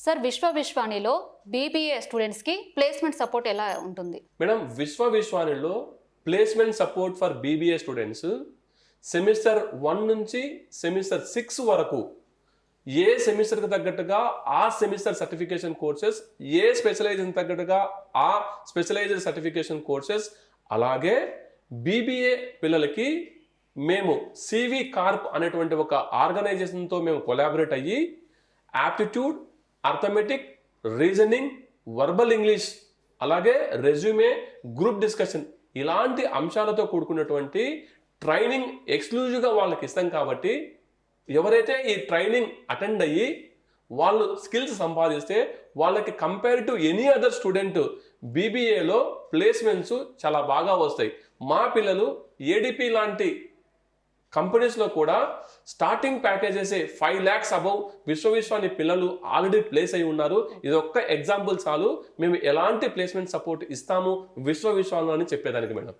Sir విశ్వానిలో BBA స్టూడెంట్స్కి placement support ఎలా ఉంటుంది? మేడం విశ్వానిలో placement support for BBA students semester 1 నుంచి సెమిస్టర్ 6 వరకు ఏ సెమిస్టర్కి తగ్గట్టుగా ఆ సెమిస్టర్ సర్టిఫికేషన్ కోర్సెస్, ఏ స్పెషలైజేషన్ తగ్గట్టుగా ఆ స్పెషలైజ్డ్ సర్టిఫికేషన్ కోర్సెస్, అలాగే బీబీఏ పిల్లలకి మేము సివి కార్ప్ అనేటువంటి ఒక ఆర్గనైజేషన్తో మేము కొలాబరేట్ అయ్యి aptitude, arithmetic, reasoning, verbal English, అలాగే రెజ్యూమే, గ్రూప్ డిస్కషన్ ఇలాంటి అంశాలతో కూడుకున్నటువంటి ట్రైనింగ్ ఎక్స్క్లూజివ్గా వాళ్ళకి ఇస్తాం. కాబట్టి ఎవరైతే ఈ ట్రైనింగ్ అటెండ్ అయ్యి వాళ్ళు స్కిల్స్ సంపాదిస్తే వాళ్ళకి compare to any other student బీబీఏలో ప్లేస్మెంట్స్ చాలా బాగా వస్తాయి. మా పిల్లలు ఏడిపి లాంటి కంపెనీస్లో కూడా starting packages 5 lakhs above Vishwani పిల్లలు ఆల్రెడీ ప్లేస్ అయి ఉన్నారు. ఇది ఒక్క ఎగ్జాంపుల్ చాలు మేము ఎలాంటి ప్లేస్మెంట్ సపోర్ట్ ఇస్తాము విశ్వాలో అని చెప్పేదానికి మేడం.